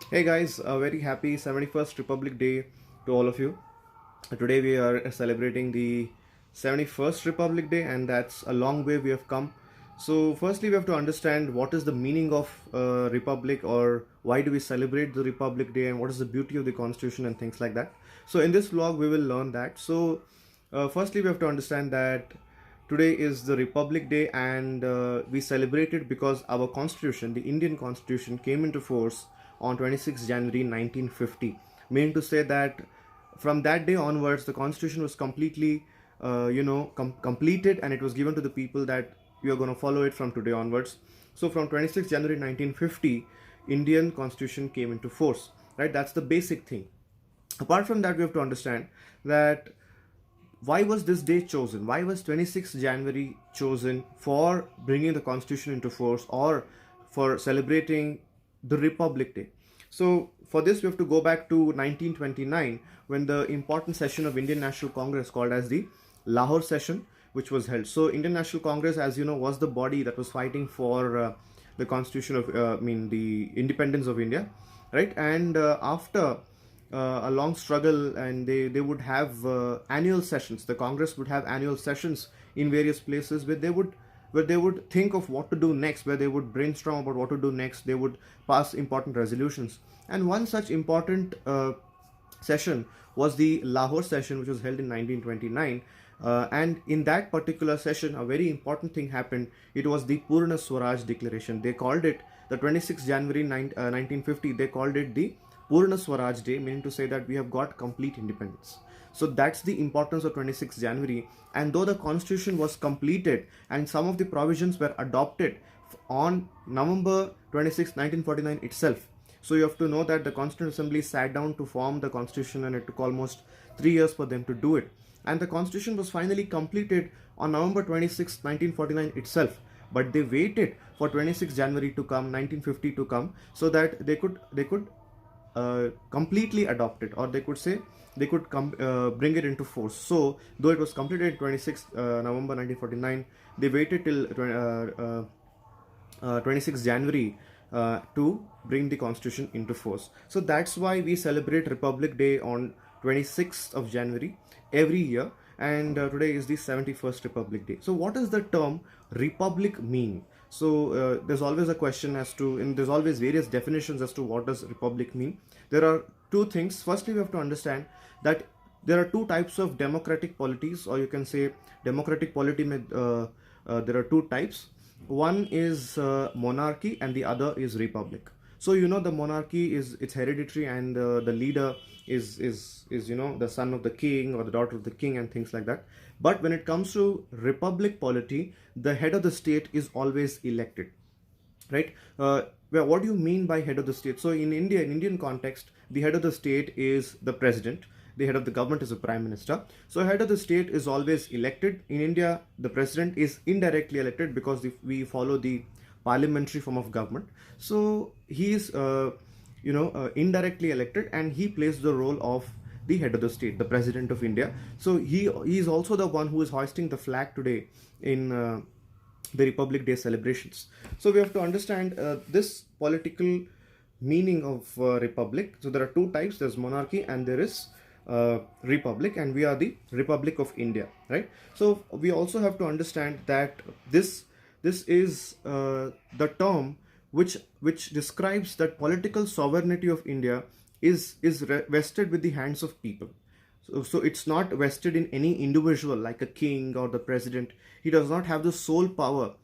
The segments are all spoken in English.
Hey guys, a very happy 71st Republic Day to all of you. Today we are celebrating the 71st Republic Day, and that's a long way we have come. So, firstly, we have to understand what is the meaning of Republic, or why do we celebrate the Republic Day, and what is the beauty of the Constitution and things like that. So, in this vlog, we will learn that. So, firstly, we have to understand that today is the Republic Day, and we celebrate it because our Constitution, the Indian Constitution, came into force on 26 January 1950, meaning to say that from that day onwards the constitution was completely completed, and it was given to the people that we are going to follow it from today onwards. So from 26 January 1950, Indian constitution came into force, right? That's the basic thing. Apart from that, we have to understand that why was this day chosen? Why was 26 January chosen for bringing the constitution into force, or for celebrating the Republic Day? So for this, we have to go back to 1929, when the important session of Indian National Congress, called as the Lahore session, which was held. So Indian National Congress, as you know, was the body that was fighting for the constitution of, the independence of India, right? And after a long struggle, and they would have annual sessions. The Congress would have annual sessions in various places where they would think of what to do next, where they would brainstorm about what to do next. They would pass important resolutions, and one such important session was the Lahore session, which was held in 1929. And in that particular session, a very important thing happened. It was the Purna Swaraj Declaration. They called it the 26th January 1950. They called it the Purna Swaraj Day, meaning to say that we have got complete independence. So that's the importance of 26th January. And though the constitution was completed and some of the provisions were adopted on November 26, 1949 itself. So you have to know that the Constituent Assembly sat down to form the constitution, and it took almost 3 years for them to do it. And the constitution was finally completed on November 26, 1949 itself. But they waited for 26 January to come, 1950 to come, so that they could completely adopt it, or they could say they could bring it into force. So though it was completed 26 November 1949, they waited till 26 January to bring the constitution into force. So that's why we celebrate Republic Day on 26th of January every year, and today is the 71st Republic Day. So what does the term republic mean? So there's always a question as to, and there's always various definitions as to what does republic mean. There are two things. Firstly, we have to understand that there are two types of democratic polities, or you can say democratic polity. There are two types. One is monarchy, and the other is republic. So the monarchy is, it's hereditary, and the leader is the son of the king or the daughter of the king and things like that. But when it comes to republic polity, the head of the state is always elected, right? Well, what do you mean by head of the state? So in India, in Indian context, the head of the state is the president. The head of the government is the prime minister. So head of the state is always elected. In India, the president is indirectly elected because we follow the parliamentary form of government. So he is indirectly elected, and he plays the role of the head of the state, the president of India. So he is also the one who is hoisting the flag today in the Republic Day celebrations. So we have to understand this political meaning of republic. So there are two types. There's monarchy and there is republic, and we are the Republic of India, right? So we also have to understand that this is the term which describes that political sovereignty of India is vested with the hands of people. So it's not vested in any individual like a king or the president. He does not have the sole power.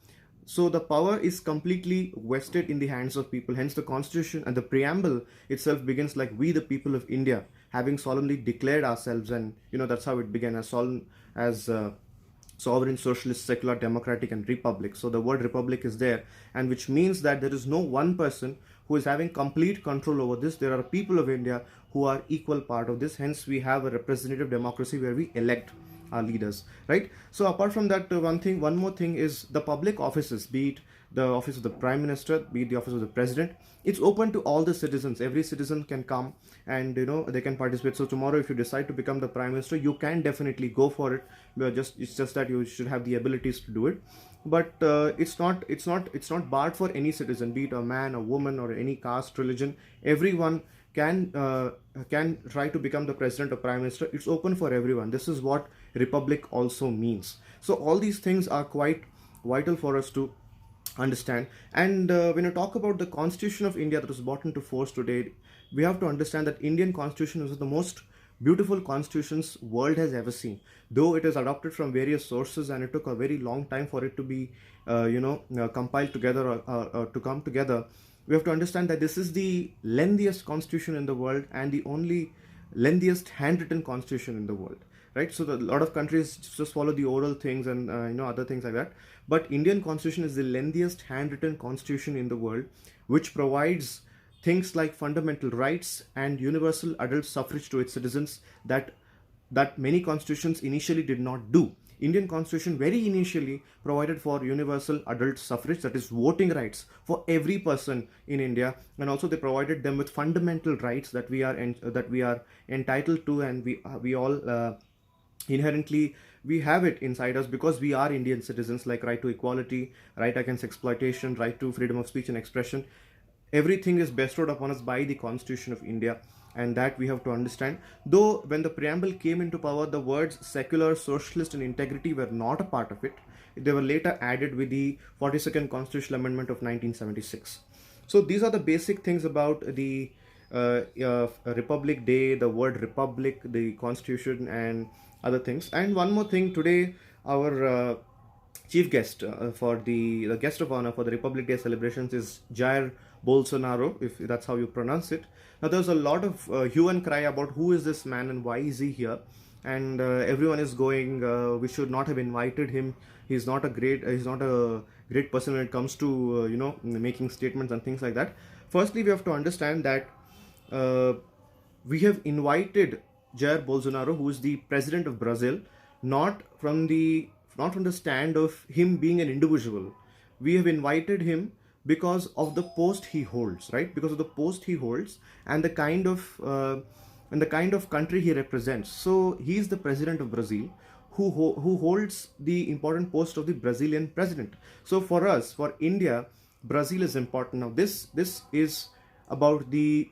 So the power is completely vested in the hands of people. Hence the constitution and the preamble itself begins like, we the people of India, having solemnly declared ourselves. And that's how it began, as solemn as sovereign, socialist, secular, democratic, and republic. So the word republic is there, and which means that there is no one person who is having complete control over this. There are people of India who are equal part of this. Hence we have a representative democracy where we elect our leaders, right? So apart from that, one more thing is the public offices, be it the office of the Prime Minister, be it the office of the President. It's open to all the citizens. Every citizen can come and they can participate. So tomorrow, if you decide to become the Prime Minister, you can definitely go for it. It's just that you should have the abilities to do it. But it's not barred for any citizen, be it a man, a woman, or any caste, religion. Everyone can try to become the president or prime minister. It's open for everyone. This is what republic also means. So all these things are quite vital for us to understand. And when you talk about the Constitution of India that was brought into force today, we have to understand that Indian Constitution is the most beautiful constitutions world has ever seen. Though it is adopted from various sources and it took a very long time for it to be compiled together or to come together, we have to understand that this is the lengthiest constitution in the world and the only lengthiest handwritten constitution in the world, right? So a lot of countries just follow the oral things and other things like that, but Indian constitution is the lengthiest handwritten constitution in the world, which provides things like fundamental rights and universal adult suffrage to its citizens that many constitutions initially did not do. Indian constitution very initially provided for universal adult suffrage, that is voting rights for every person in India, and also they provided them with fundamental rights that we are entitled to, and we all inherently we have it inside us because we are Indian citizens, like right to equality, right against exploitation, right to freedom of speech and expression. Everything is bestowed upon us by the Constitution of India, and that we have to understand. Though when the preamble came into power, the words secular, socialist and integrity were not a part of it. They were later added with the 42nd Constitutional Amendment of 1976. So these are the basic things about the Republic Day, the word republic, the Constitution and other things. And one more thing, today our chief guest for the guest of honor for the Republic Day celebrations is Jair Bolsonaro, if that's how you pronounce it. Now there's a lot of hue and cry about who is this man and why is he here, and everyone is going, we should not have invited him. He's not a great person when it comes to making statements and things like that. Firstly, we have to understand that we have invited Jair Bolsonaro, who is the president of Brazil, not from the stand of him being an individual. We have invited him because of the post he holds, right? Because of the post he holds and the kind of country he represents. So he is the president of Brazil, who holds the important post of the Brazilian president. So for us, for India, Brazil is important. Now this is about the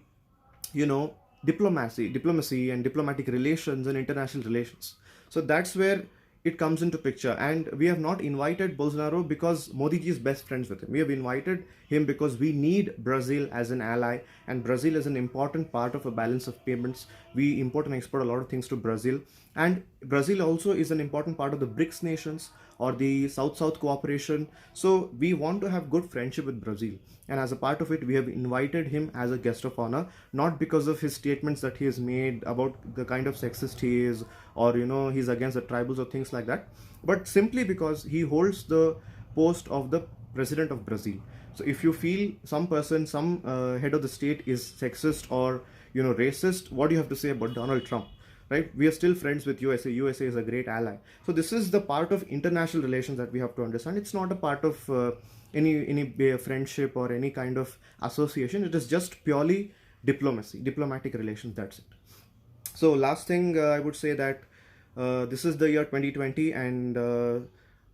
diplomacy and diplomatic relations and international relations. So that's where it comes into picture. And we have not invited Bolsonaro because Modi ji is best friends with him. We have invited him because we need Brazil as an ally, and Brazil is an important part of a balance of payments. We import and export a lot of things to Brazil, and Brazil also is an important part of the BRICS nations or the South-South cooperation. So we want to have good friendship with Brazil, and as a part of it, we have invited him as a guest of honor, not because of his statements that he has made about the kind of sexist he is, or he's against the tribals or things like that, but simply because he holds the post of the president of Brazil. So if you feel some head of the state is sexist or racist, what do you have to say about Donald Trump? Right? We are still friends with USA. USA is a great ally. So this is the part of international relations that we have to understand. It's not a part of any friendship or any kind of association. It is just purely diplomatic relations. That's it. So last thing I would say that this is the year 2020, and Kalam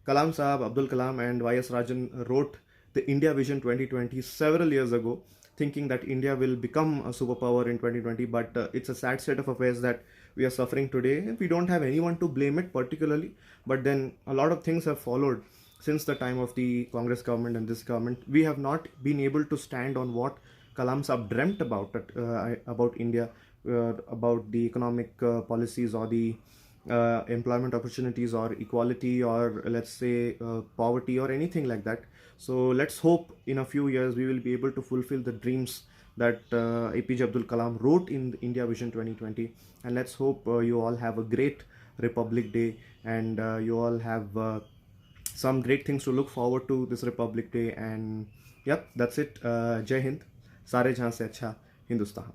Sahab, Abdul Kalam and Y.S. Rajan wrote the India Vision 2020 several years ago, thinking that India will become a superpower in 2020, but it's a sad state of affairs that we are suffering today. We don't have anyone to blame it particularly, but then a lot of things have followed since the time of the Congress government and this government. We have not been able to stand on what Kalam Sahab dreamt about India, about the economic policies or the employment opportunities or equality or let's say poverty or anything like that. So let's hope in a few years we will be able to fulfill the dreams that APJ Abdul Kalam wrote in the India Vision 2020. And let's hope you all have a great Republic Day, and you all have some great things to look forward to this Republic Day. And yep, that's it. Jai Hind. Sare jahan se acha Hindustan.